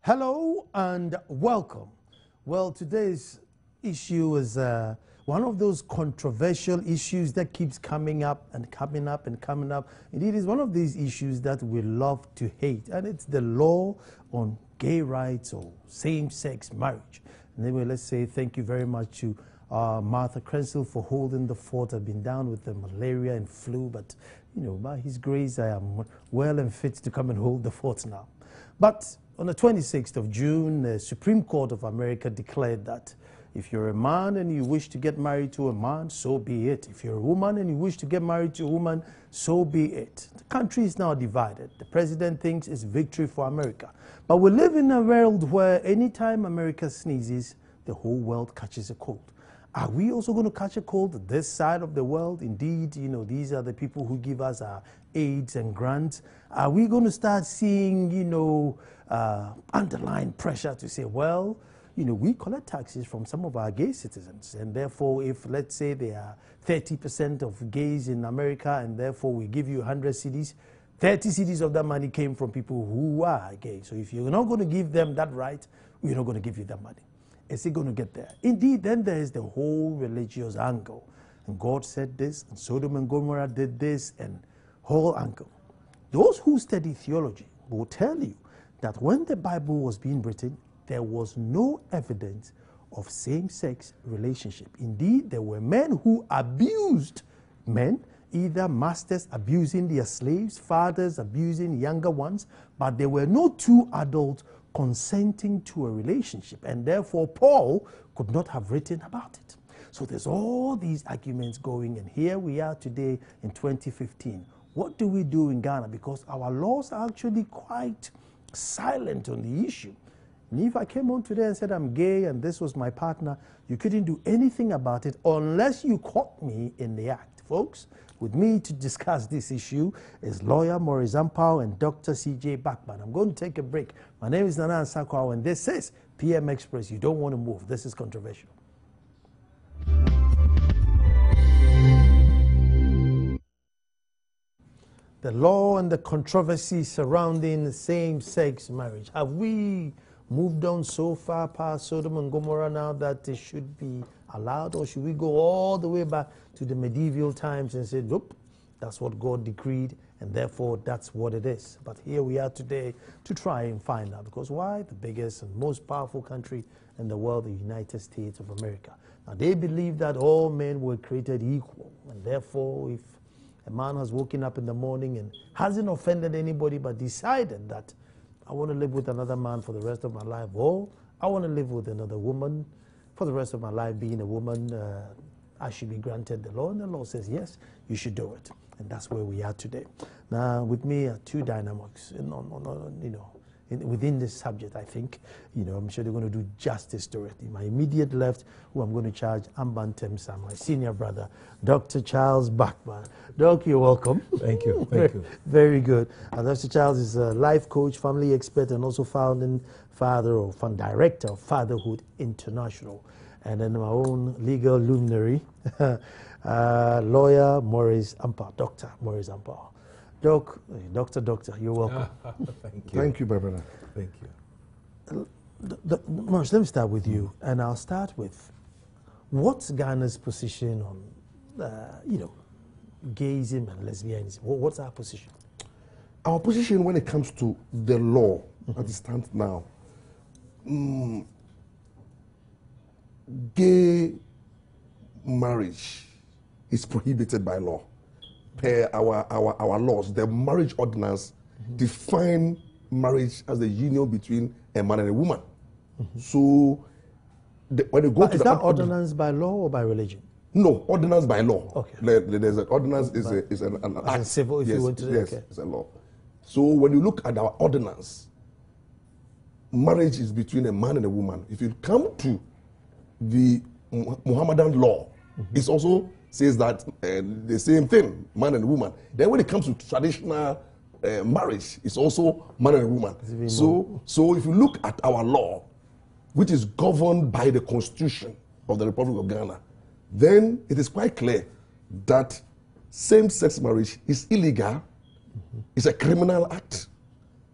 Hello and welcome. Well, today's issue is one of those controversial issues that keeps coming up and coming up and coming up. Indeed, it's one of these issues that we love to hate, and it's the law on gay rights or same-sex marriage. And anyway, let's say thank you very much to Martha Krenzel for holding the fort. I've been down with the malaria and flu, but you know, by His grace, I am well and fit to come and hold the fort now. But on the 26th of June, the Supreme Court of America declared that if you're a man and you wish to get married to a man, so be it. If you're a woman and you wish to get married to a woman, so be it. The country is now divided. The president thinks it's victory for America. But we live in a world where anytime America sneezes, the whole world catches a cold. Are we also going to catch a cold this side of the world? Indeed, you know, these are the people who give us our aids and grants. Are we going to start seeing, you know, underlying pressure to say, well, you know, we collect taxes from some of our gay citizens, and therefore, if let's say there are 30% of gays in America, and therefore we give you 100 cedis, 30 cedis of that money came from people who are gay. So if you're not going to give them that right, we're not going to give you that money. Is it going to get there? Indeed, then there is the whole religious angle. And God said this, and Sodom and Gomorrah did this, and whole angle. Those who study theology will tell you that when the Bible was being written, there was no evidence of same-sex relationship. Indeed, there were men who abused men, either masters abusing their slaves, fathers abusing younger ones, but there were no two adults consenting to a relationship, and therefore Paul could not have written about it. So there's all these arguments going, and here we are today in 2015. What do we do in Ghana? Because our laws are actually quite silent on the issue. And if I came on today and said I'm gay and this was my partner, you couldn't do anything about it unless you caught me in the act. Folks, with me to discuss this issue is lawyer Maurice Ampao and Dr. CJ Bachman. I'm going to take a break. My name is Nana Ansakwa, and this is PM Express. You don't want to move. This is controversial. The law and the controversy surrounding same-sex marriage. Have we moved on so far past Sodom and Gomorrah now that it should be allowed, or should we go all the way back to the medieval times and say, nope, that's what God decreed, and therefore that's what it is? But here we are today to try and find out, because why? The biggest and most powerful country in the world, the United States of America. Now, they believe that all men were created equal, and therefore if a man has woken up in the morning and hasn't offended anybody but decided that I want to live with another man for the rest of my life, or I want to live with another woman for the rest of my life, being a woman, I should be granted the law. And the law says, yes, you should do it. And that's where we are today. Now, with me are two dynamics, you know, within this subject, I think. You know, I'm sure they're going to do justice to it. In my immediate left, who I'm going to charge, Amban Temsa, my senior brother, Dr. Charles Bachman. Doc, you're welcome. Thank you. Thank you. Very good. Dr. Charles is a life coach, family expert, and also founding father or fund director of Fatherhood International. And then my own legal luminary, lawyer Maurice Ampao, Dr. Maurice Ampao. Doc, Doctor, you're welcome. Thank you. Thank you, Barbara. Thank you. Maurice, let me start with you, and I'll start with what's Ghana's position on, you know, gayism and lesbianism? What's our position? Our position when it comes to the law as it stands now, gay marriage is prohibited by law. Per our laws, the marriage ordinance define marriage as the union between a man and a woman. So when you go to is that ordinance by law or by religion? No, ordinance by law. Okay. There's an ordinance is an act. As civil, if yes, you want to. Yes, okay. it's a law. So when you look at our ordinance, marriage is between a man and a woman. If you come to the Muhammadan law, it also says that the same thing, man and woman. Then when it comes to traditional marriage, it's also man and woman. So if you look at our law, which is governed by the Constitution of the Republic of Ghana, then it is quite clear that same-sex marriage is illegal, it's a criminal act.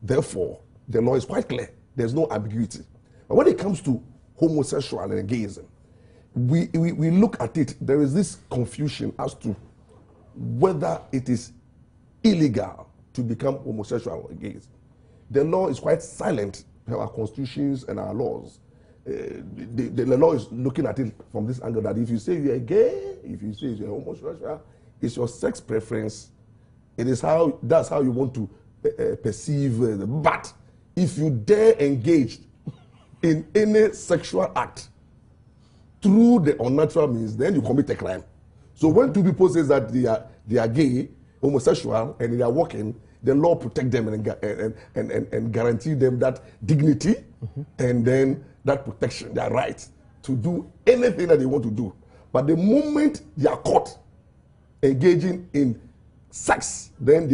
Therefore, the law is quite clear there's no ambiguity. But when it comes to homosexual and gayism, we look at it, there is this confusion as to whether it is illegal to become homosexual or gay. The law is quite silent, our constitutions and our laws. The law is looking at it from this angle that if you say you're gay, if you say you're homosexual, it's your sex preference. It is that's how you want to perceive. But if you dare engage in any sexual act through the unnatural means, then you commit a crime. So when two people say that they are gay, homosexual, and they are walking, the law protect them and guarantee them that dignity and then that protection, their right to do anything that they want to do. But the moment they are caught engaging in sex, then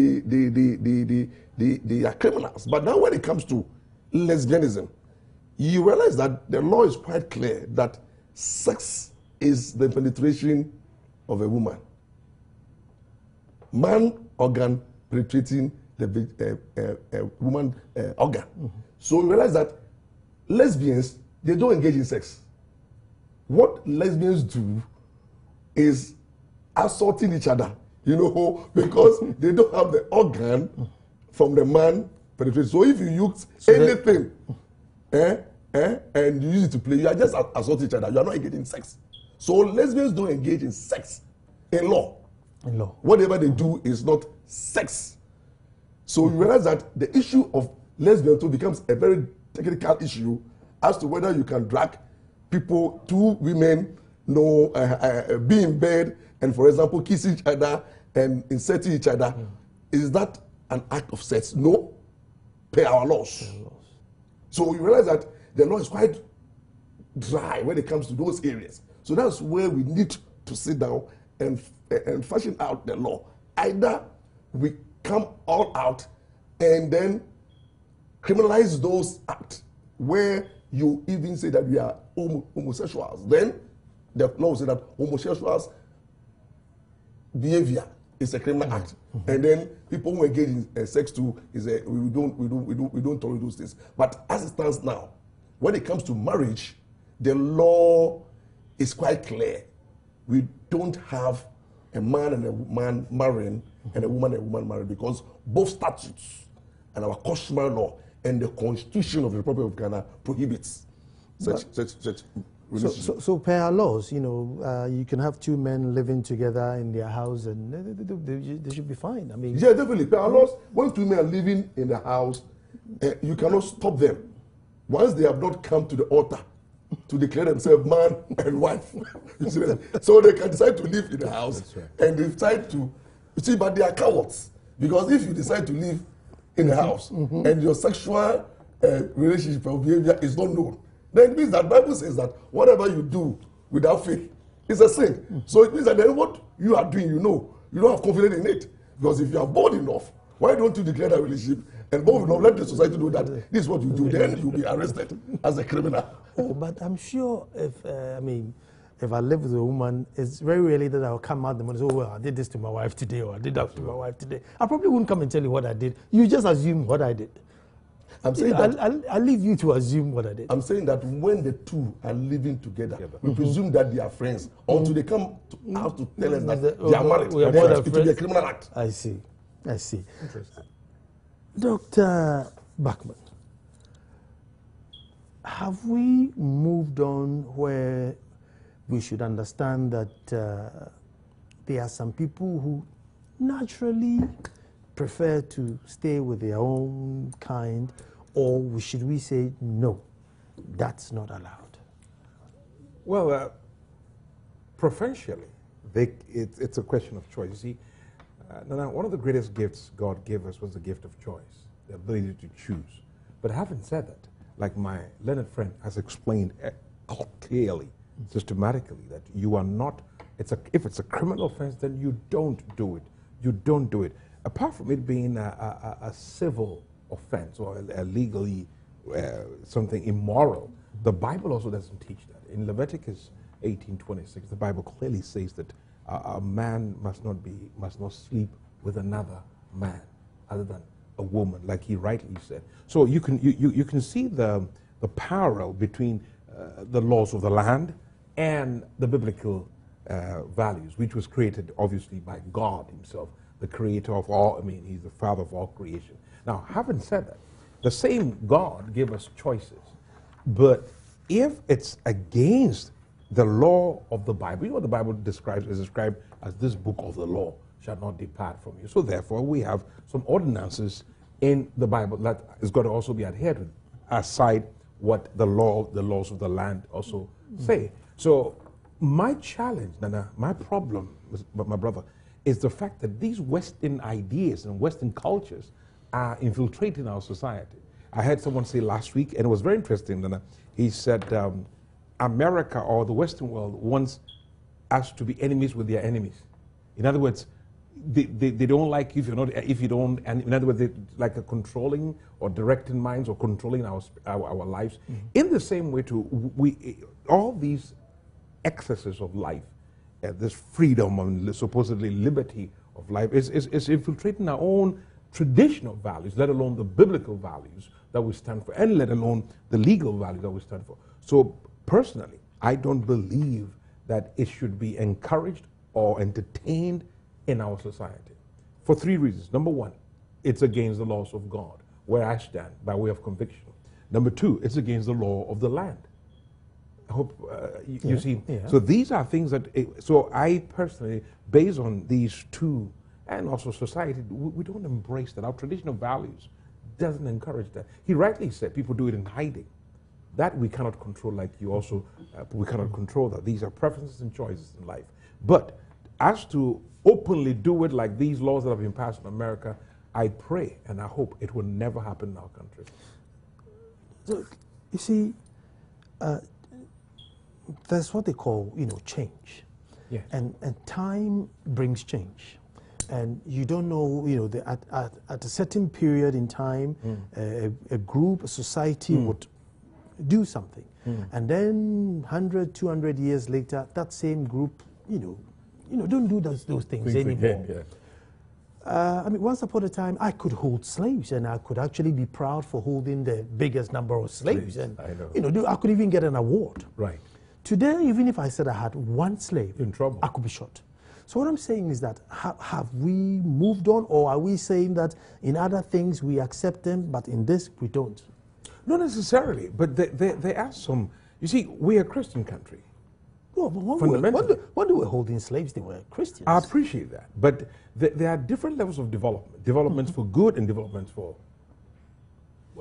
they are criminals. But now when it comes to lesbianism, you realize that the law is quite clear that sex is the penetration of a woman. Man organ penetrating the woman organ. So you realize that lesbians, they don't engage in sex. What lesbians do is assaulting each other, because they don't have the organ from the man penetrating. So if you use anything and you use it to play, you are just assaulting each other. You are not engaging in sex. So lesbians don't engage in sex in law. In law. Whatever they do is not sex. So you realize that the issue of lesbian too becomes a very technical issue as to whether you can drag people, two women, be in bed and, for example, kiss each other and inserting each other. Is that an act of sex? No. Per our laws. So you realize that the law is quite dry when it comes to those areas. So that's where we need to sit down and fashion out the law. Either we come all out and then criminalize those acts where you even say that we are homosexuals. Then the law will say that homosexuals' behavior is a criminal act, and then people who engage in sex too we don't tolerate those things. But as it stands now, when it comes to marriage, the law is quite clear. We don't have a man and a man marrying and a woman marrying, because both statutes and our customary law and the Constitution of the Republic of Ghana prohibits such relationship. So per our laws, you can have two men living together in their house and they should be fine. I mean, yeah, definitely. Per our laws, when two men are living in the house, you cannot stop them once they have not come to the altar to declare themselves man and wife. So they can decide to live in the house and decide to, but they are cowards, because if you decide to live in the house and your sexual relationship or behavior is not known, then it means that Bible says that whatever you do without faith is a sin. So it means that then what you are doing, you don't have confidence in it. Because if you are bold enough, why don't you declare that relationship and bold enough, let the society know that this is what you do, then you'll be arrested as a criminal. Oh, but I'm sure if I live with a woman, it's very rarely that I'll come out the morning and say, oh, well, I did this to my wife today, or I did that to my wife today. I probably wouldn't come and tell you what I did. You just assume what I did. I'm saying I'll leave you to assume what I did. I'm saying that when the two are living together, we presume that they are friends until they come out to tell us that they are married. It will be a criminal act. I see. Interesting. Dr. Bachman, have we moved on where we should understand that there are some people who naturally prefer to stay with their own kind, or should we say, no, that's not allowed? Well, provincially, it's a question of choice. You see, Nana, one of the greatest gifts God gave us was the gift of choice, the ability to choose. But having said that, like my learned friend has explained clearly, systematically, that you are not, if it's a criminal offense, then you don't do it. You don't do it. Apart from it being a civil offense or a legally something immoral, the Bible also doesn't teach that. In Leviticus 18:26, the Bible clearly says that a man must not sleep with another man other than a woman, like he rightly said. So you can see the parallel between the laws of the land and the biblical values, which was created obviously by God himself, the creator of all. I mean, he's the father of all creation. Now, having said that, the same God gave us choices, but if it's against the law of the Bible, you know what the Bible is described as this book of the law shall not depart from you. So therefore, we have some ordinances in the Bible that is going to also be adhered to, aside what the laws of the land also say. So my challenge, Nana, my problem, my brother, is the fact that these Western ideas and Western cultures are infiltrating our society. I heard someone say last week, and it was very interesting, Nana. He said, America or the Western world wants us to be enemies with their enemies. In other words, they don't like you if you don't, and in other words, they like a controlling or directing minds or controlling our lives. Mm-hmm. In the same way, too, all these excesses of life, this freedom and supposedly liberty of life is infiltrating our own traditional values, let alone the biblical values that we stand for, and let alone the legal values that we stand for. So personally, I don't believe that it should be encouraged or entertained in our society for three reasons. Number one, it's against the laws of God, where I stand by way of conviction. Number two, it's against the law of the land. I hope you see. Yeah. So these are things that, so I personally, based on these two, and also society, we don't embrace that. Our traditional values doesn't encourage that. He rightly said people do it in hiding. That we cannot control, like you also, we cannot control that. These are preferences and choices in life. But as to openly do it like these laws that have been passed in America, I pray and I hope it will never happen in our country. So, you see, there's what they call, change. Yes. And time brings change. And you don't know, at a certain period in time, a group, a society would do something. And then 100, 200 years later, that same group, don't do those things anymore. Yeah. I mean, once upon a time, I could hold slaves, and I could actually be proud for holding the biggest number of slaves. And, I know. I could even get an award. Right. Today, even if I said I had one slave, in trouble, I could be shot. So what I'm saying is that have we moved on, or are we saying that in other things we accept them, but in this we don't? Not necessarily, but there are some. You see, we're a Christian country. Well, but when they were holding slaves, they were Christians. I appreciate that, but there are different levels of development. Developments for good and developments for,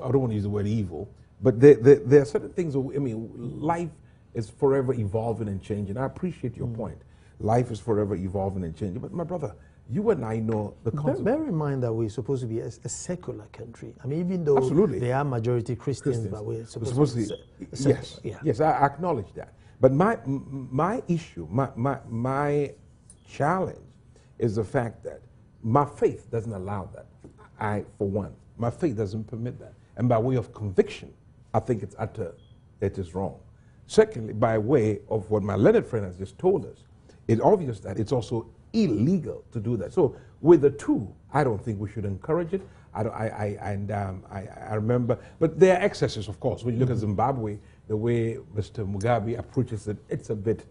I don't want to use the word evil, but there are certain things. I mean, life is forever evolving and changing. I appreciate your point. Life is forever evolving and changing. But my brother, you and I know the concept. Bear in mind that we're supposed to be a secular country. I mean, even though Absolutely. they are majority Christians, but we're supposed to be yes, yeah. Yes, I acknowledge that. But my issue, my challenge is the fact that my faith doesn't allow that. For one, my faith doesn't permit that. And by way of conviction, I think it is wrong. Secondly, by way of what my learned friend has just told us, it's obvious that it's also illegal to do that. So with the two, I don't think we should encourage it. I remember, but there are excesses, of course. When you look at Zimbabwe, the way Mr. Mugabe approaches it, it's a bit,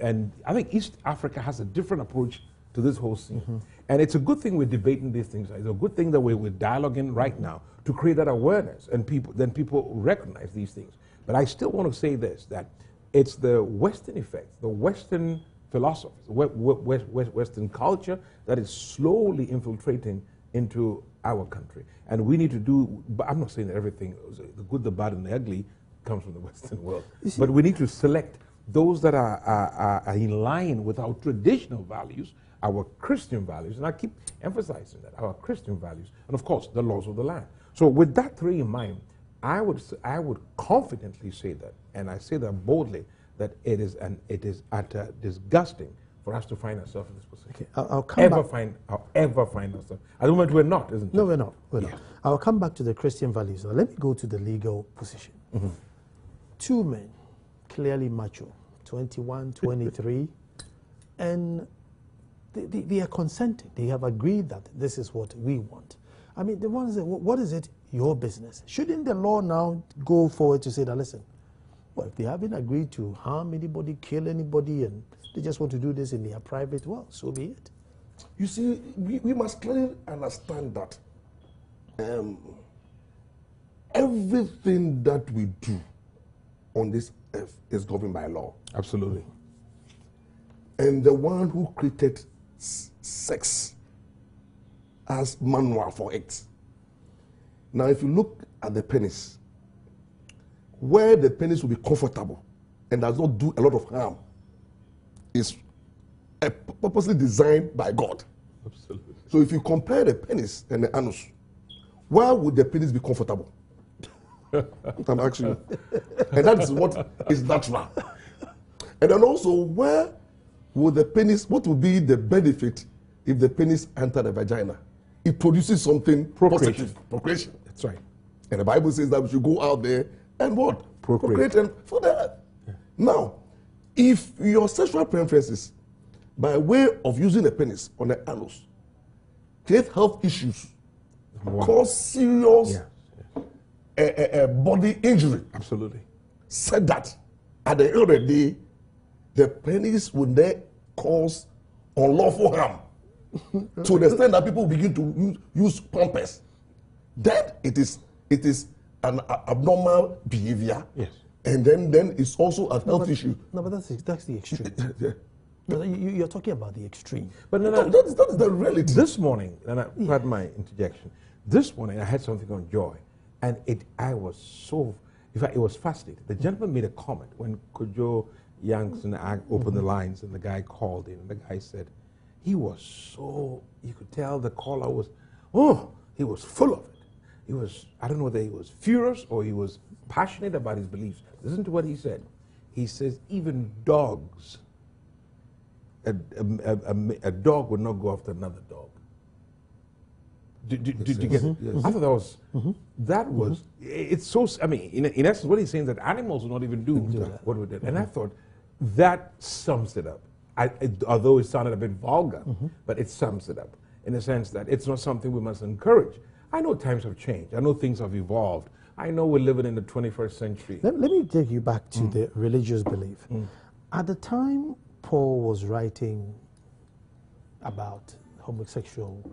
and I think East Africa has a different approach to this whole scene. And it's a good thing we're debating these things. It's a good thing that we're dialoguing right now to create that awareness, and people recognize these things. But I still want to say this, that it's the Western effects, the Western philosophy, Western culture that is slowly infiltrating into our country. And we need to do, but I'm not saying that everything, the good, the bad, and the ugly comes from the Western world. But we need to select those that are in line with our traditional values, our Christian values, and I keep emphasizing that, our Christian values, and of course, the laws of the land. So with that three in mind, I would confidently say that, and I say that boldly, that it is disgusting for us to find ourselves in this position. Okay, I'll come back. Ever find ourselves. At the moment we're not, isn't it? No, we're not. We're not. I'll come back to the Christian values. Now, let me go to the legal position. Two men, clearly macho, 21, 23, and they are consenting. They have agreed that this is what we want. I mean, the ones that, what is it? Your business. Shouldn't the law now go forward to say that, listen, well, if they haven't agreed to harm anybody, kill anybody, and they just want to do this in their private, well, so be it. You see, we must clearly understand that everything that we do on this earth is governed by law. Absolutely. And the one who created sex as manual for it. Now, if you look at the penis, where the penis will be comfortable and does not do a lot of harm, is purposely designed by God. Absolutely. So if you compare the penis and the anus, where would the penis be comfortable? I'm asking you. And that is what is natural. And then also, where would the penis, what would be the benefit if the penis entered the vagina? It produces something positive. Procreation. That's right. And the Bible says that we should go out there and what? Procreate. And for that. Yeah. Now, if your sexual preferences, by way of using the penis on the anus, create health issues, cause serious body injury. Absolutely. Said that at the end of the day, the penis would then cause unlawful harm to the extent that people begin to use pampers. Then it is an abnormal behavior. Yes. And then it's also a health issue. No, but that's the extreme. You're talking about the extreme. But that's the reality. This morning, and pardon my interjection, this morning I had something on joy, and I was so, in fact, it was fascinating. The gentleman made a comment when Kojo Youngson opened the lines, and the guy called in, and the guy said, he was so, you could tell the caller was, he was full of it. He was, I don't know whether he was furious or he was passionate about his beliefs. Listen to what he said. He says, even dogs, a dog would not go after another dog. Did you get it? Yes. I thought that was, it's so, I mean, in essence, what he's saying is that animals will not even do what we did. And I thought, that sums it up. Although it sounded a bit vulgar, but it sums it up in the sense that it's not something we must encourage. I know times have changed. I know things have evolved. I know we're living in the 21st century. Let me take you back to the religious belief. At the time Paul was writing about homosexual,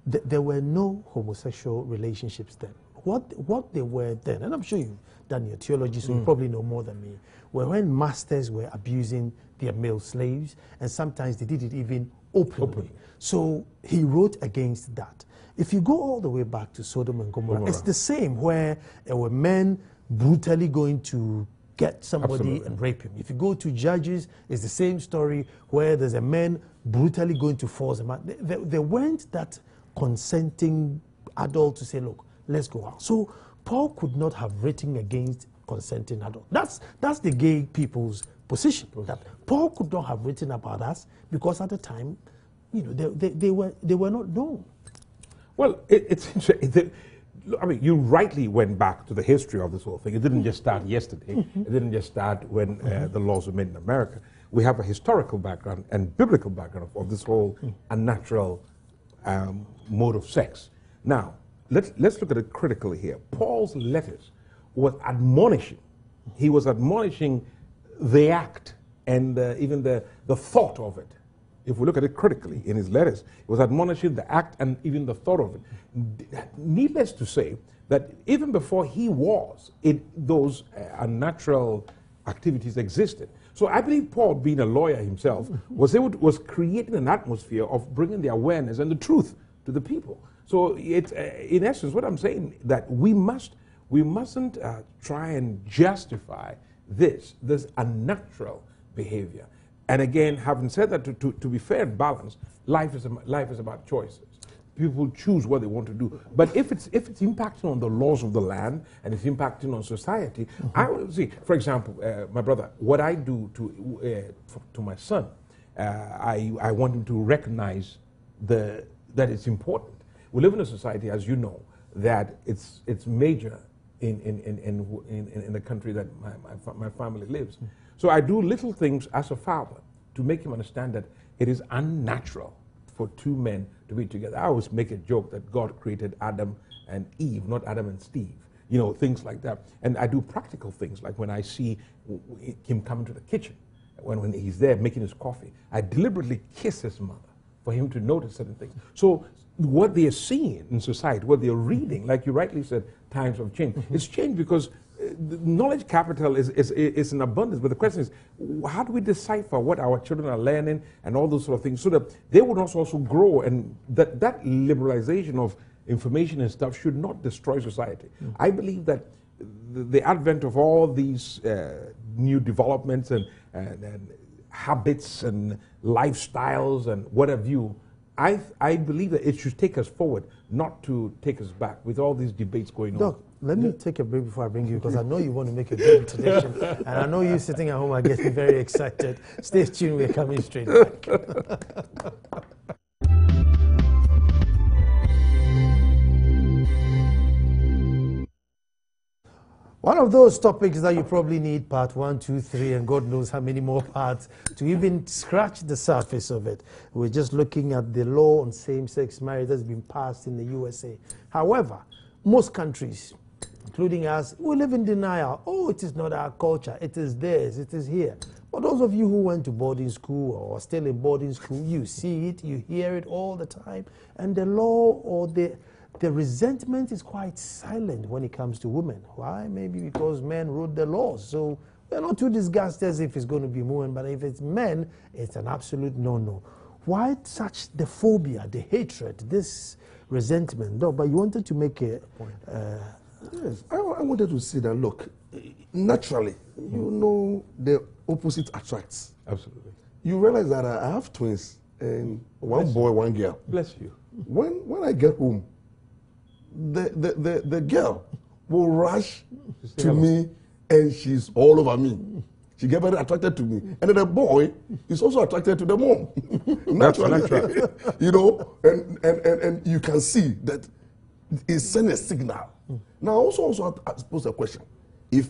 there were no homosexual relationships then. What they were then, and I'm sure you've done your theology, so you probably know more than me, were when masters were abusing their male slaves, and sometimes they did it even openly. So he wrote against that. If you go all the way back to Sodom and Gomorrah, it's the same, where there were men brutally going to get somebody and rape him. If you go to Judges, it's the same story, where there's a man brutally going to force him out. There weren't that consenting adult to say, look, let's go out. So Paul could not have written against consenting adult. That's the gay people's position. That Paul could not have written about us because at the time, you know, they were not known. Well, it's interesting. I mean, you rightly went back to the history of this whole thing. It didn't just start yesterday. It didn't just start when the laws were made in America. We have a historical background and biblical background of this whole unnatural mode of sex. Now, let's look at it critically here. Paul's letters was admonishing. He was admonishing the act and even the thought of it. If we look at it critically in his letters, he was admonishing the act and even the thought of it. Needless to say that even before he was, those unnatural activities existed. So I believe Paul, being a lawyer himself, was creating an atmosphere of bringing the awareness and the truth to the people. So it's, in essence, what I'm saying, that we mustn't try and justify this unnatural behavior. And again, having said that, to be fair and balanced, life is about choices. People choose what they want to do. But if it's impacting on the laws of the land and it's impacting on society, I will see. For example, my brother, what I do to my son, I want him to recognize that it's important. We live in a society, as you know, that it's major in the country that my family lives. So I do little things as a father to make him understand that it is unnatural for two men to be together. I always make a joke that God created Adam and Eve, not Adam and Steve. You know, things like that. And I do practical things, like when I see him come to the kitchen, when he's there making his coffee, I deliberately kiss his mother for him to notice certain things. So what they are seeing in society, what they're reading, like you rightly said, times have changed. It's changed because the knowledge capital is in abundance. But the question is, how do we decipher what our children are learning and all those sort of things so that they would also grow, and that liberalization of information and stuff should not destroy society. I believe that the advent of all these new developments and habits and lifestyles and what have you, I believe that it should take us forward, not to take us back with all these debates going on. Doc, let me take a break before I bring you, because I know you want to make a good introduction, and I know you sitting at home are getting very excited. Stay tuned, we're coming straight back. One of those topics that you probably need part 1, 2, 3, and God knows how many more parts to even scratch the surface of it. We're just looking at the law on same-sex marriage that's been passed in the USA. However, most countries, including us, we live in denial. Oh, it is not our culture. It is theirs. It is here. For those of you who went to boarding school or are still in boarding school, you see it, you hear it all the time. And the law or the resentment is quite silent when it comes to women. Why? Maybe because men wrote the laws. So we're not too disgusted as if it's going to be women, but if it's men, it's an absolute no-no. Why such the phobia, the hatred, this resentment? No, but you wanted to make a point. Yes, I wanted to say that, look, naturally, you know, the opposite attracts. Absolutely. You realize that I have twins, and one boy, one girl. Bless you. When I get home, the girl will rush to me, and she's all over me. She gets very attracted to me. And then the boy is also attracted to the mom. Naturally. You know, and you can see that it sends a signal. Now, also I pose a question. If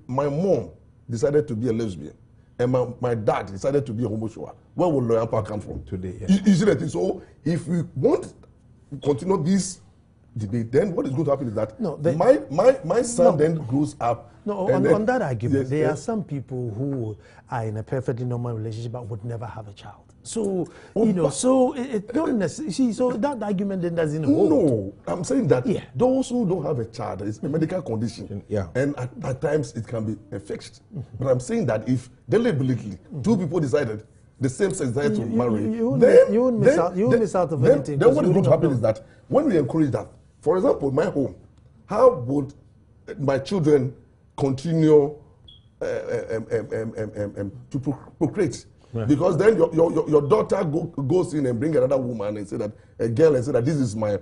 my mom decided to be a lesbian, and my dad decided to be a homosexual, where will Lawyer Park come from? Today, yeah. You see that thing? So if we want to continue this debate, then what is going to happen is that my son then grows up. No, on that argument, yes, there are some people who are in a perfectly normal relationship but would never have a child. So, you know, so it don't necessarily, so that argument then doesn't hold. No, I'm saying that those who don't have a child, it's a medical condition. Yeah. And at times it can be fixed. But I'm saying that if deliberately two people decided the same sex desire to marry, you won't miss out of anything. Then what is going to happen is that when we encourage that, for example, in my home, how would my children continue to procreate? Right. Because then your daughter goes in and bring another woman and say that a girl and say that this is my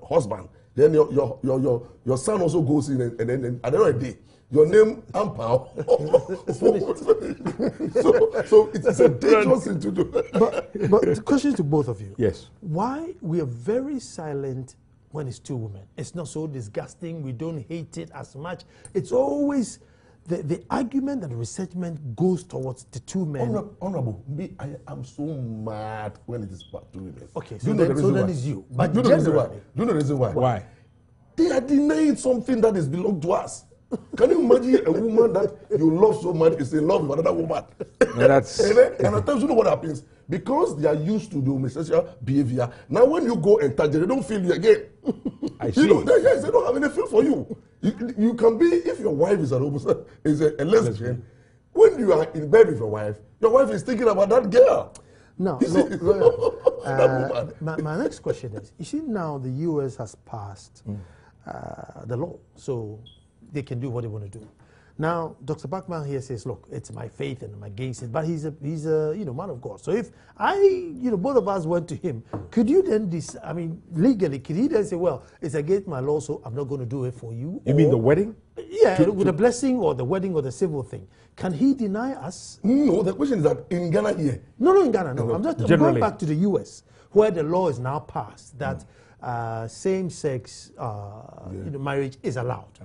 husband. Then your son also goes in and then at the end of the day, your name Ampao. so it's a dangerous thing to do. But the question to both of you. Yes. Why we are very silent when it's two women? It's not so disgusting. We don't hate it as much. It's always the argument and the resentment goes towards the two men. Honorable, me, I am so mad when it is about two women. Okay, so then it's you. But do you know the reason why? Why? They are denying something that is belong to us. Can you imagine a woman that you love so much is in love with another woman? No, that's and at times you know what happens? Because they are used to the homosexual behavior, now when you go and touch them, they don't feel you again. I see. You know, they don't have any feel for you. You can be, if your wife is a lesbian, when you are in bed with your wife is thinking about that girl. No, my next question is, you see now the US has passed the law, so they can do what they want to do. Now, Dr. Bachman here says, look, it's my faith and I'm against it, but he's a man of God. So if both of us went to him, could you then legally, could he then say, well, it's against my law, so I'm not going to do it for you? You mean the wedding? Yeah, with a blessing or the wedding or the civil thing. Can he deny us? No, the question is that in Ghana here. No, in Ghana, no. I'm going back to the US, where the law is now passed that same-sex marriage is allowed.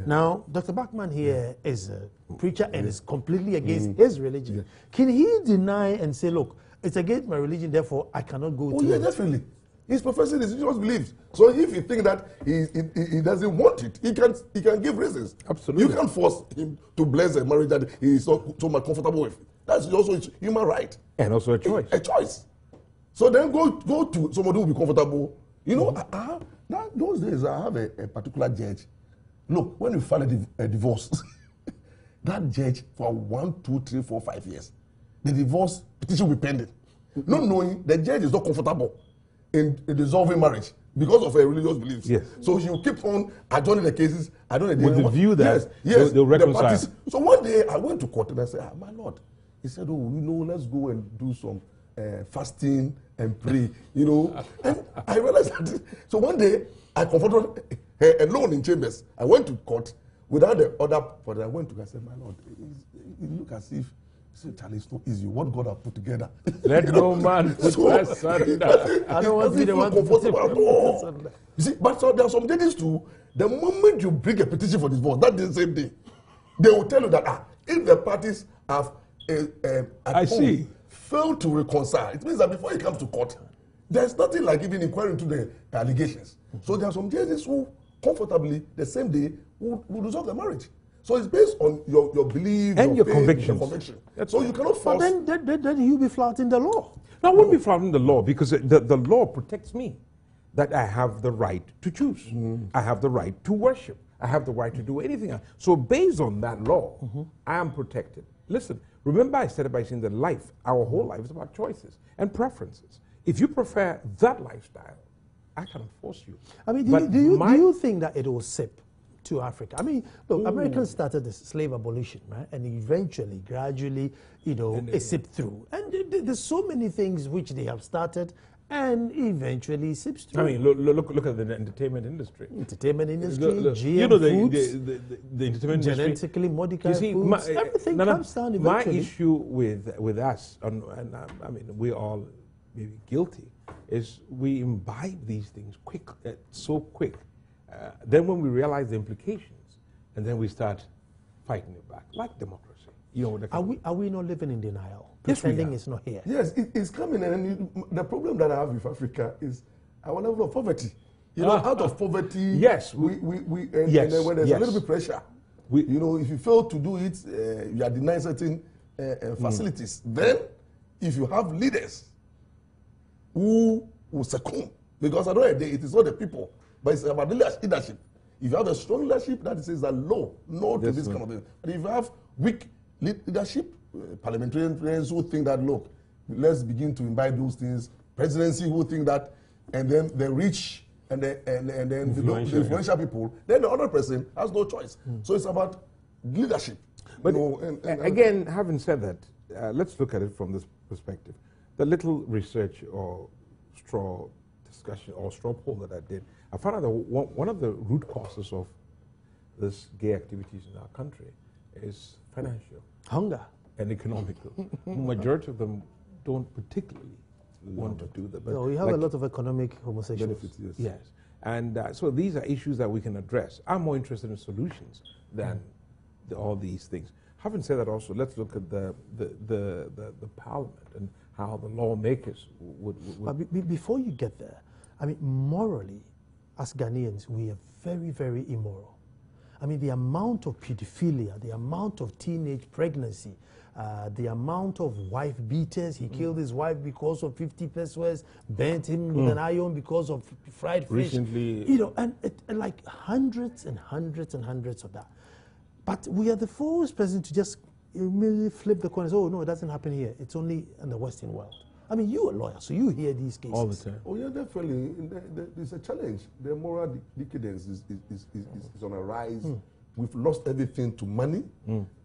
Now, Dr. Bachman here is a preacher and is completely against his religion. Can he deny and say, look, it's against my religion, therefore I cannot go Oh, to yeah, it. definitely. He's professing his religious beliefs. So if you think that he doesn't want it, he can give reasons. Absolutely. You can't force him to bless a marriage that he is not so much comfortable with. That's also his human right. And also a choice. A choice. So then go to somebody who will be comfortable. You know, now, those days I have a particular judge. Look, when you file a divorce, that judge for 1, 2, 3, 4, 5 years, the divorce petition will be pending. Not knowing the judge is not comfortable in dissolving marriage because of her religious beliefs. Yes. So she will keep on adjourning the cases. With the view that yes, they'll reconcile. The parties. So one day I went to court and I said, my Lord. He said, let's go and do some fasting and pray, And I realized that. So one day I confronted her alone in chambers. I went to court without the other party. I went to her and said, my Lord, it look as if Charlie, it's not easy. What God has put together. Let no man put asunder. I don't want to be the one to put it You see, but so there are some judges too. The moment you bring a petition for divorce, that is the same day, they will tell you that if the parties have failed to reconcile, it means that before it comes to court, there's nothing like even inquiring into the allegations. So there are some judges who comfortably the same day will resolve the marriage. So it's based on your belief and your faith, convictions. your conviction. So you cannot force. But then you'll be flouting the law. No, I won't be flouting the law because the law protects me. That I have the right to choose. I have the right to worship. I have the right to do anything else. So based on that law, I am protected. Listen, remember I said it by saying that life, our whole life is about choices and preferences. If you prefer that lifestyle, I cannot force you. I mean, do you think that it will sip to Africa? I mean, look, Americans started the slave abolition, right? And eventually, gradually, it sipped through. And there's so many things which they have started and eventually sips through. I mean, look at the entertainment industry. Entertainment industry, GM foods, the entertainment genetically modified see, foods, everything comes down eventually. My issue with us, and I mean, we all maybe guilty, is we imbibe these things so quick. Then when we realize the implications, and then we start fighting it back, like democracy. Are we not living in denial? Yes, pretending it's not here. Yes, it's coming, and the problem that I have with Africa is our level of poverty. Out of poverty, yes, and then when there's a little bit pressure, if you fail to do it, you are denied certain facilities. Then, if you have leaders who will succumb, because at the end of the day, it is not the people, but it's about leadership. If you have a strong leadership, that says that no to this kind of thing. But if you have weak leadership, parliamentarians who think that, look, let's begin to imbibe those things, presidency who think that, and then the rich and then the influential people, then the other person has no choice. So it's about leadership. But again, having said that, let's look at it from this perspective. The little research or straw discussion or straw poll that I did, I found out that one of the root causes of this gay activities in our country is financial. Hunger. And economical. Majority of them don't particularly want to do that. But no, we have a lot of economic homosexuals. Benefits, yes. And so these are issues that we can address. I'm more interested in solutions than all these things. Having said that also, let's look at the parliament and how the lawmakers would But before you get there, I mean, morally, as Ghanaians, we are very, very immoral. I mean, the amount of pedophilia, the amount of teenage pregnancy, the amount of wife beaters. He killed his wife because of 50 pesos, burnt him with an iron because of fried fish. Recently, and like hundreds and hundreds and hundreds of that. But we are the first person to just immediately flip the coin and say, oh, no, it doesn't happen here. It's only in the Western world. I mean, you're a lawyer, so you hear these cases. all the time. Oh, yeah, definitely. There's a challenge. The moral decadence is on a rise. We've lost everything to money.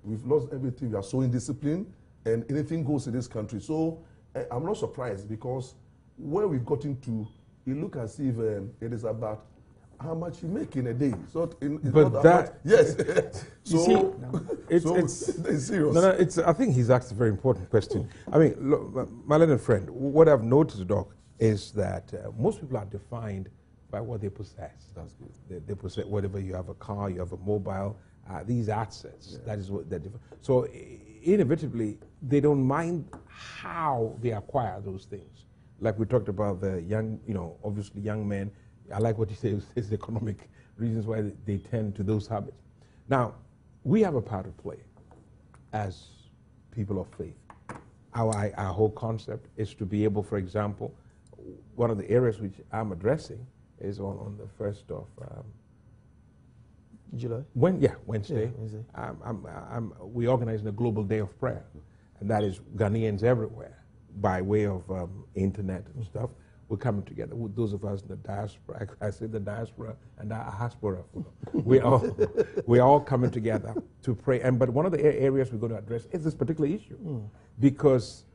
We've lost everything. We are so indisciplined, and anything goes in this country. So I'm not surprised, because where we've gotten to, it looks as if it is about how much you make in a day. So it's but not that, yes. So it's serious. No, I think he's asked a very important question. I mean, look, my little friend, what I've noticed, Doc, is that most people are defined by what they possess. That's good. They possess whatever. You have a car, you have a mobile, these assets. Yeah. That is what they're. So inevitably, they don't mind how they acquire those things. Like we talked about the young, obviously young men. I like what you say is economic reasons why they tend to those habits. Now, we have a part to play as people of faith. Our whole concept is to be able, for example, one of the areas which I'm addressing is on the 1st of July? Wednesday. Yeah, We're organizing a global day of prayer, and that is Ghanaians everywhere by way of internet and stuff. We're coming together with those of us in the diaspora. I say the diaspora and the diaspora. We're all coming together to pray. But one of the areas we're going to address is this particular issue, because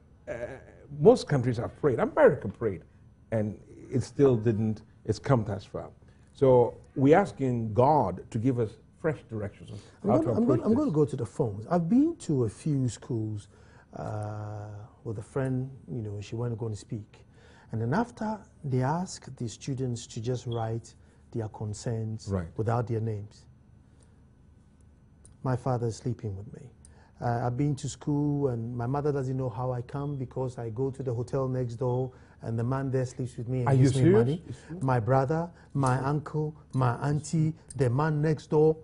most countries have prayed. America prayed, and it still didn't. It's come thus far. So we're asking God to give us fresh directions. I'm going to go to the phones. I've been to a few schools with a friend. She wasn't going to speak. And then after, they ask the students to just write their concerns without their names. My father is sleeping with me. I've been to school, and my mother doesn't know how I come because I go to the hotel next door, and the man there sleeps with me and gives me money. My brother, my uncle, my auntie, the man next door.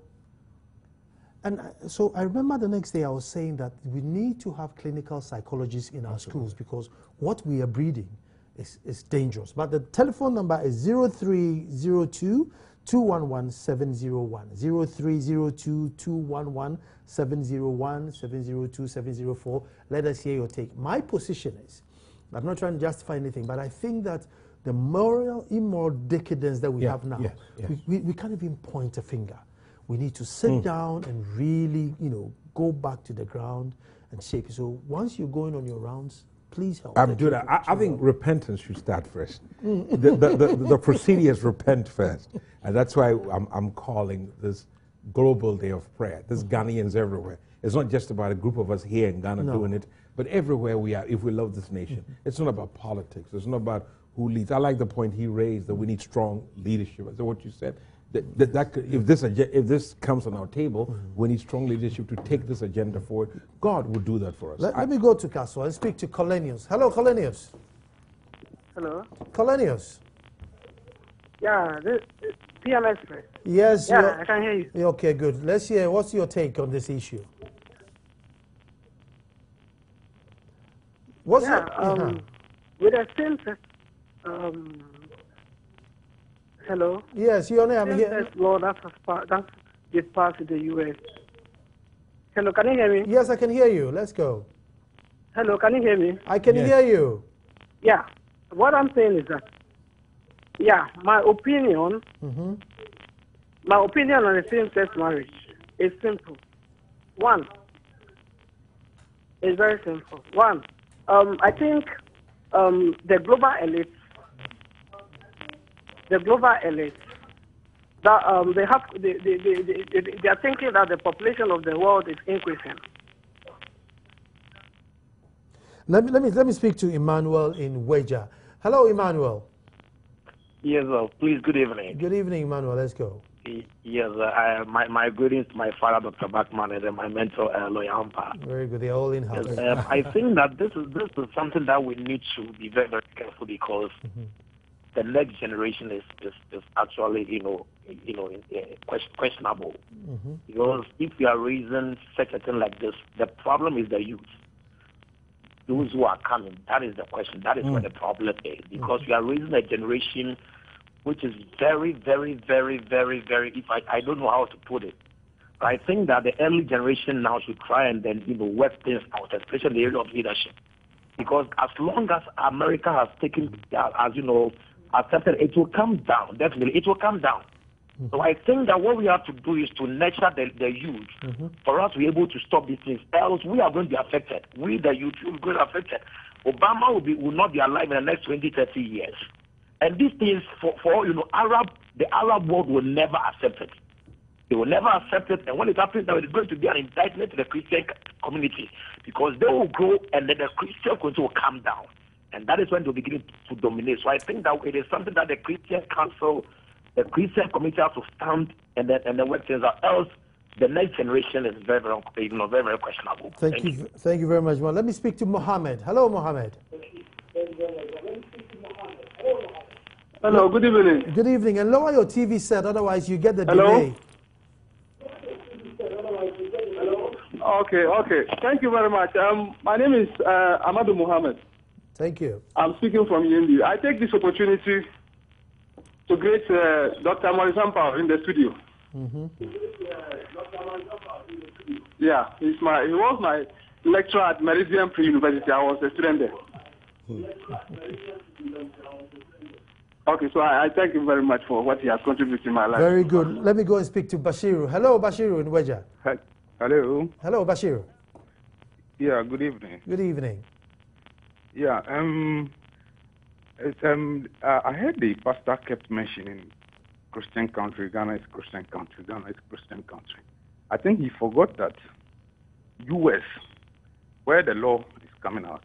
And so I remember the next day I was saying that we need to have clinical psychologists in our schools, because what we are breeding is dangerous. But the telephone number is 0302 211 701, 0302 211 701, 702 704. Let us hear your take. My position is, I'm not trying to justify anything, but I think that the immoral decadence that we have now, we can't even point a finger. We need to sit down and really, go back to the ground and shape it. So once you're going on your rounds, please help. I'm doing that. I think repentance should start first. The procedure is repent first. And that's why I'm calling this global day of prayer. There's Ghanaians everywhere. It's not just about a group of us here in Ghana doing it, but everywhere we are, if we love this nation. It's not about politics. It's not about who leads. I like the point he raised that we need strong leadership. Is that what you said? If this comes on our table, we need strong leadership to take this agenda forward. God will do that for us. Let me go to Castle and speak to Colenius. Hello, Colenius. Hello. Colenius. Yeah, this PMS. Yes. Yeah, I can hear you. Okay, good. Let's hear. What's your take on this issue? With the same hello? Yes, your name. I'm here. Law that's just passed in the U.S. Hello, can you hear me? Yes, I can hear you. Let's go. Hello, can you hear me? I can hear you. Yeah. What I'm saying is that, my opinion on the same-sex marriage is simple. One, it's very simple. One, I think the global elite, that they are thinking that the population of the world is increasing. Let me speak to Emmanuel in Weja. Hello, Emmanuel. Yes, please. Good evening. Good evening, Emmanuel. Let's go. Yes, my greetings to my father, Dr. Bachman, and my mentor, Lawyer Ampa. Very good. They're all in house. Yes, I think that this is something that we need to be very, very careful, because the next generation is actually questionable. Because if we are raising such a thing like this, the problem is the youth. Those who are coming, that is the question. That is where the problem is, because we are raising a generation which is very, very, very, very, very, I don't know how to put it. But I think that the early generation now should try and then, work things out, especially in the area of leadership. Because as long as America has taken, accepted, it will come down, definitely. It will come down. So I think that what we have to do is to nurture the youth for us to be able to stop these things. Else we are going to be affected. We, the youth, will be going to be affected. Obama will not be alive in the next 20, 30 years. And these things, the Arab world will never accept it. They will never accept it. And when it happens, there is going to be an indictment to the Christian community, because they will grow and then the Christian community will come down. And that is when they'll begin to dominate. So I think that it is something that the Christian council, the Christian community has to stand and then work things out. Else the next generation is very, very, very, very questionable. Thank you. Thank you very much. Well, let me speak to Mohammed. Hello, Mohammed. Hello, good evening. Good evening. And lower your TV set, otherwise you get the Hello? delay. Okay. Thank you very much. My name is Amadou Mohammed. Thank you. I'm speaking from Yendi. I take this opportunity to greet Dr. Maurice Ampao in the studio. Yeah, he was my lecturer at Meridian Pre-University. I was a student there. Okay, so I thank him very much for what he has contributed in my life. Very good. Let me go and speak to Bashiru. Hello, Bashiru in Weja. Hello. Hello, Bashiru. Yeah, good evening. Good evening. Yeah, I heard the pastor kept mentioning Christian country, Ghana is Christian country, Ghana is Christian country. I think he forgot that U.S., where the law is coming out,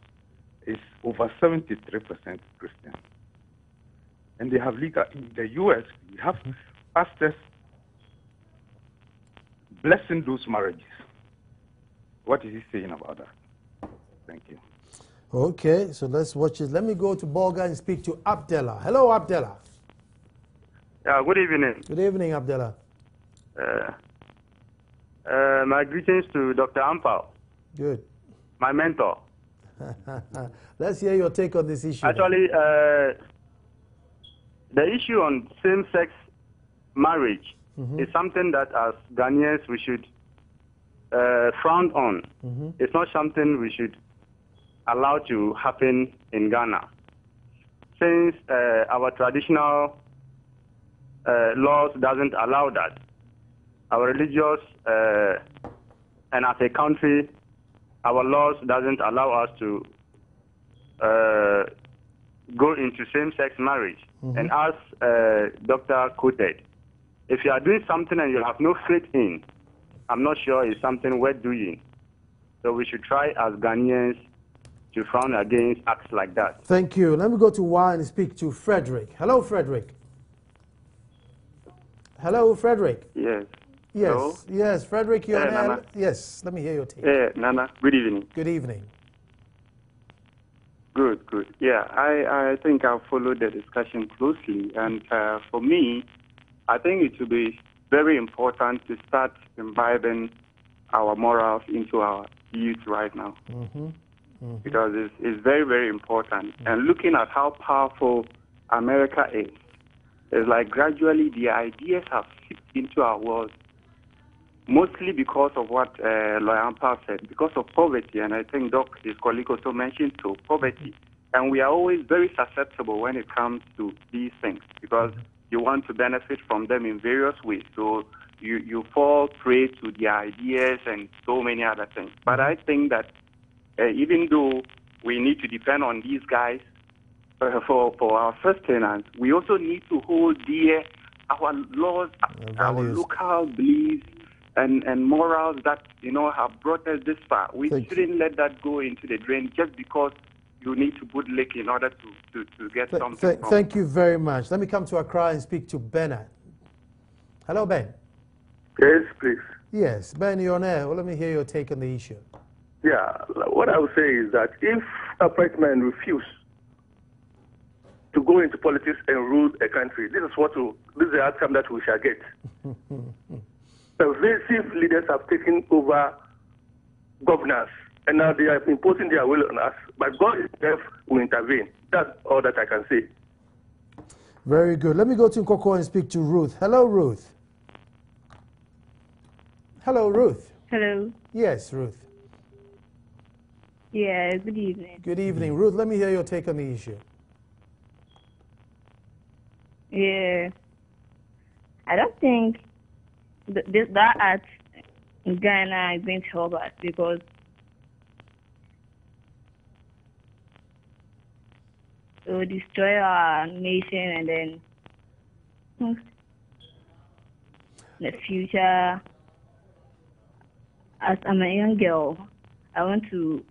is over 73% Christian. And they have legal, in the U.S., we have pastors blessing those marriages. What is he saying about that? Thank you. Okay, so let's watch it. Let me go to Bolga and speak to Abdullah. Hello, Abdullah. Yeah, good evening. Good evening, Abdullah. My greetings to Dr. Ampao. Good. My mentor. Let's hear your take on this issue. Actually, the issue on same-sex marriage is something that as Ghanaians we should frown on. It's not something we should allow to happen in Ghana. Since our traditional laws doesn't allow that. Our religious and as a country, our laws doesn't allow us to go into same-sex marriage. And as Dr. quoted, if you are doing something and you have no faith in, I'm not sure it's something worth doing. So we should try as Ghanaians to frown against acts like that. Thank you. Let me go to Y and speak to Frederick. Hello, Frederick. Hello, Frederick. Yes. Yes. Hello? Yes, Frederick, you're on air. Nana. Yes, let me hear your take. Nana, good evening. Good evening. Good. Yeah, I think I've followed the discussion closely. And for me, I think it will be very important to start imbibing our morals into our youth right now. Because it's very, very important. And looking at how powerful America is, it's like gradually the ideas have seeped into our world, mostly because of what Lawyer Ampao said, because of poverty. And I think Doc, his colleague, also mentioned too, poverty. And we are always very susceptible when it comes to these things because you want to benefit from them in various ways. So you fall prey to the ideas and so many other things. But I think that even though we need to depend on these guys for our sustenance, we also need to hold dear our laws, our local beliefs and morals that, have brought us this far. We shouldn't let that go into the drain just because you need to put lick in order to get something. Thank you very much. Let me come to Accra and speak to Bernard. Hello, Ben. Yes, please. Yes, Ben, you're on air. Well, let me hear your take on the issue. Yeah, what I would say is that if upright men refuse to go into politics and rule a country, this is the outcome that we shall get. Pervasive leaders have taken over governance, and now they are imposing their will on us. But God himself will intervene. That's all that I can say. Very good. Let me go to Nkoko and speak to Ruth. Hello, Ruth. Hello, Ruth. Hello. Yes, Ruth. Yeah, good evening. Good evening. Ruth, let me hear your take on the issue. Yeah. I don't think that act in Ghana is going to help us because it will destroy our nation and then in the future, as I'm a young girl, I want to,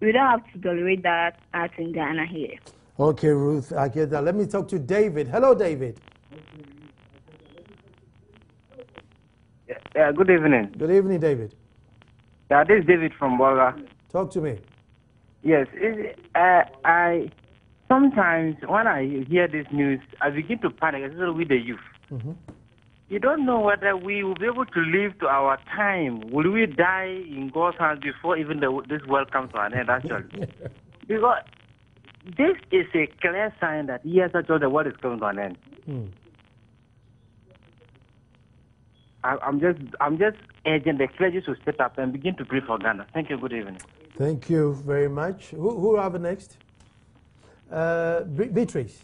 we don't have to tolerate that act in Ghana here. Okay, Ruth, I get that. Let me talk to David. Hello, David. Good evening. Good evening, David. Yeah, this is David from Boga. Talk to me. Yes, I sometimes when I hear this news, I begin to panic, especially with the youth. Mm-hmm. You don't know whether we will be able to live to our time. Will we die in God's hands before even this world comes to an end, actually? Because this is a clear sign that, yes, actually, the world is coming to an end. I'm just urging the clergy to step up and begin to pray for Ghana. Thank you. Good evening. Thank you very much. Who have next? Beatrice.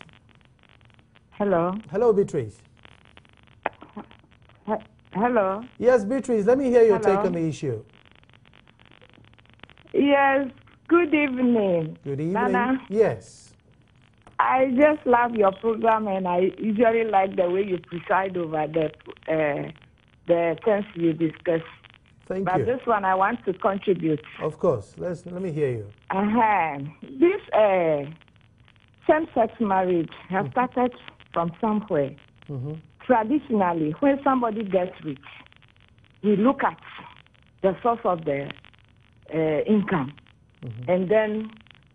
Hello. Hello, Beatrice. Hello. Yes, Beatrice, let me hear your Hello. take on the issue. Yes, good evening. Good evening. Nana, yes. I just love your program, and I usually like the way you preside over the things you discuss. Thank but you. This one I want to contribute. Of course. Let me hear you. This same-sex marriage has started from somewhere. Mm-hmm. Traditionally, when somebody gets rich, we look at the source of the income, and then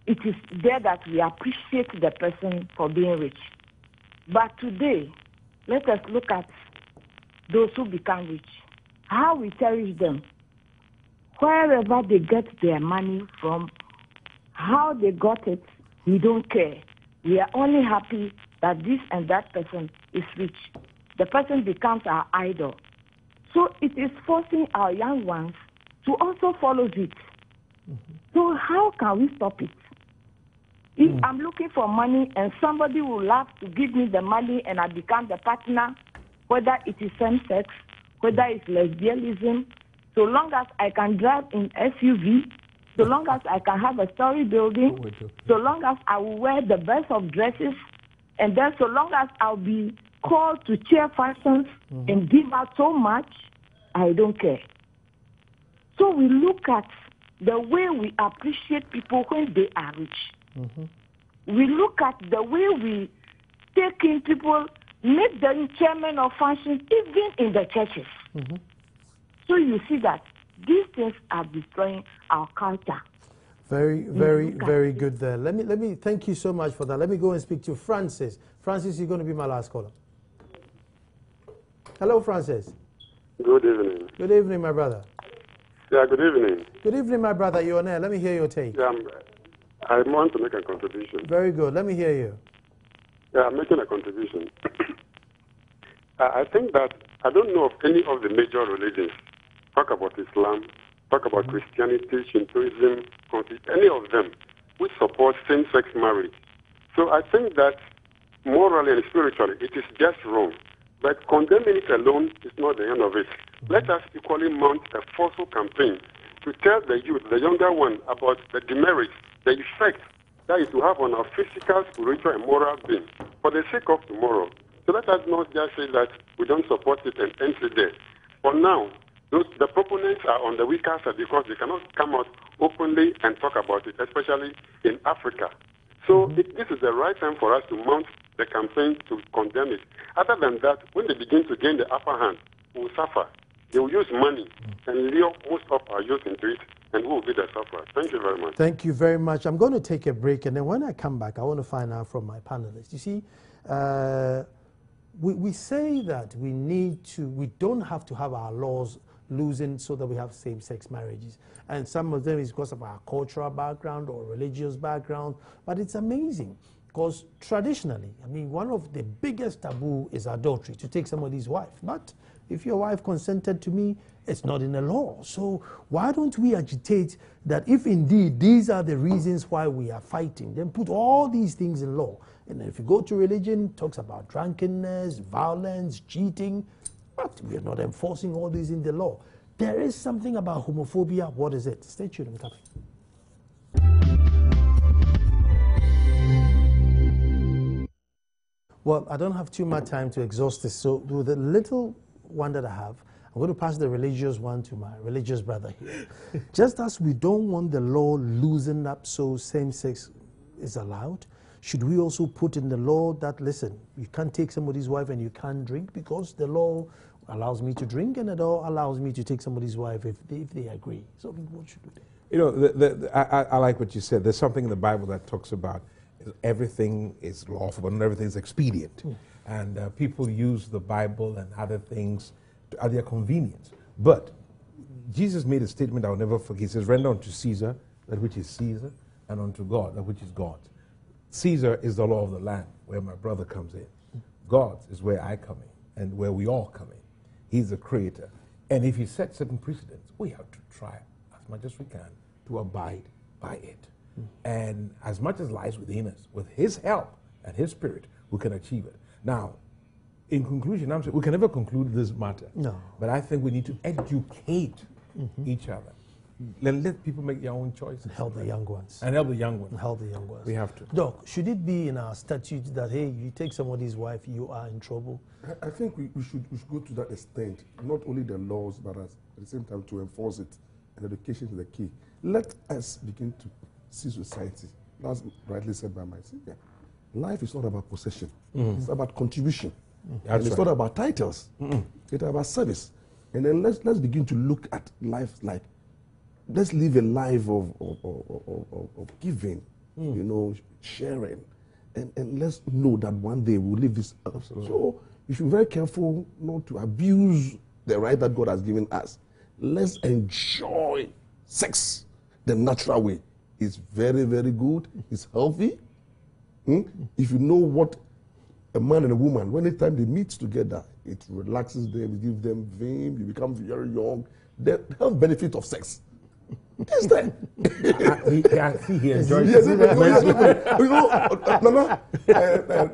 it is there that we appreciate the person for being rich. But today, let us look at those who become rich, how we cherish them, wherever they get their money from, how they got it, we don't care. We are only happy that this and that person is rich. The person becomes our idol. So it is forcing our young ones to also follow it. So how can we stop it? If I'm looking for money and somebody will love to give me the money and I become the partner, whether it is same-sex, whether it's lesbianism, so long as I can drive in SUV, so long as I can have a story building, so long as I will wear the best of dresses, and then so long as I'll be called to chair functions and give out so much, I don't care. So we look at the way we appreciate people when they are rich. We look at the way we take in people, make them chairman of functions, even in the churches. So you see that these things are destroying our culture. Very, very, very good there. Let me thank you so much for that. Let me go and speak to Francis. Francis, you're going to be my last caller. Hello, Francis. Good evening. Good evening, my brother. Yeah, good evening. Good evening, my brother. You're on air. Let me hear your take. Yeah, I want to make a contribution. Very good. Let me hear you. Yeah, I'm making a contribution. I think that I don't know of any of the major religions, talk about Islam, talk about Christianity, Shintoism, any of them, which support same-sex marriage. So I think that morally and spiritually, it is just wrong. But condemning it alone is not the end of it. Let us equally mount a forceful campaign to tell the youth, the younger one, about the demerits, the effect that it will have on our physical, spiritual, and moral being for the sake of tomorrow. So let us not just say that we don't support it and end it there. For now, the proponents are on the weaker side because they cannot come out openly and talk about it, especially in Africa. So this is the right time for us to mount the campaign to condemn it. Other than that, when they begin to gain the upper hand, we will suffer. They will use money and lure most of our youth into it, and we will be the sufferers. Thank you very much. Thank you very much. I'm going to take a break, and then when I come back, I want to find out from my panelists. You see, we say that we don't have to have our laws loosened so that we have same-sex marriages. And some of them is because of our cultural background or religious background. But it's amazing because traditionally, I mean, one of the biggest taboo is adultery, to take somebody's wife. But if your wife consented to me, it's not in the law. So why don't we agitate that if indeed these are the reasons why we are fighting, then put all these things in law. And if you go to religion, it talks about drunkenness, violence, cheating, but we are not enforcing all these in the law. There is something about homophobia. What is it? Stay tuned. I'm coming. Well, I don't have too much time to exhaust this. So with the little one that I have, I'm going to pass the religious one to my religious brother here. Just as we don't want the law loosened up so same-sex is allowed, should we also put in the law that, listen, you can't take somebody's wife and you can't drink because the law allows me to drink, and it all allows me to take somebody's wife if they agree. So what should we do? You know, I like what you said. There's something in the Bible that talks about everything is lawful, but not everything is expedient. And people use the Bible and other things at their convenience. But Jesus made a statement I'll never forget. He says, render unto Caesar that which is Caesar, and unto God that which is God. Caesar is the law of the land, where my brother comes in. God is where I come in, and where we all come in. He's the creator. And if he sets certain precedents, we have to try as much as we can to abide by it. And as much as lies within us, with his help and his spirit, we can achieve it. Now, in conclusion, I'm saying we can never conclude this matter. No. But I think we need to educate each other. Let people make their own choices. And help the young ones. And help the young ones. And help the young ones. We have to. Doc, should it be in our statute that, hey, you take somebody's wife, you are in trouble? I think we should go to that extent, not only the laws, but at the same time to enforce it. And education is the key. Let us begin to see society, as rightly said by my sister. Life is not about possession. It's about contribution. And it's not about titles. It's about service. And then let's begin to look at life like, let's live a life of giving, you know, sharing. And let's know that one day we'll leave this earth. So you should be very careful not to abuse the right that God has given us. Let's enjoy sex the natural way. It's very, very good. It's healthy. If you know what a man and a woman, when anytime they meet together, it relaxes them, it gives them vim, you become very young. The health benefit of sex is there. He enjoys it. You know,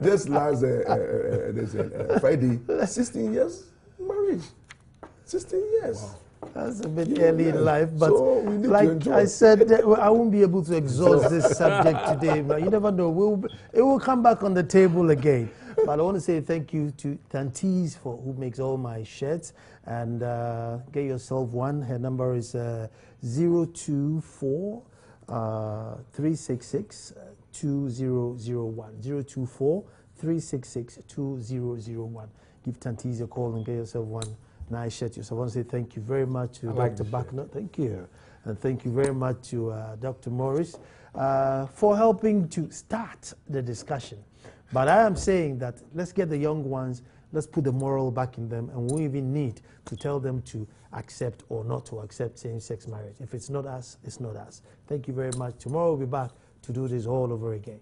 just last Friday, 16 years marriage. 16 years. Wow. That's a bit early in life, but so like I said, I won't be able to exhaust this subject today. But you never know; it will come back on the table again. But I want to say thank you to Tantiz who makes all my shirts, and get yourself one. Her number is 024 366 2001. 024 366 2001. Give Tantiz a call and get yourself one nice shirt. So I want to say thank you very much to Dr. Buckner. Thank you. And thank you very much to Dr. Morris for helping to start the discussion. But I am saying that let's get the young ones, let's put the moral back in them, and we even need to tell them to accept or not to accept same-sex marriage. If it's not us, it's not us. Thank you very much. Tomorrow we'll be back to do this all over again.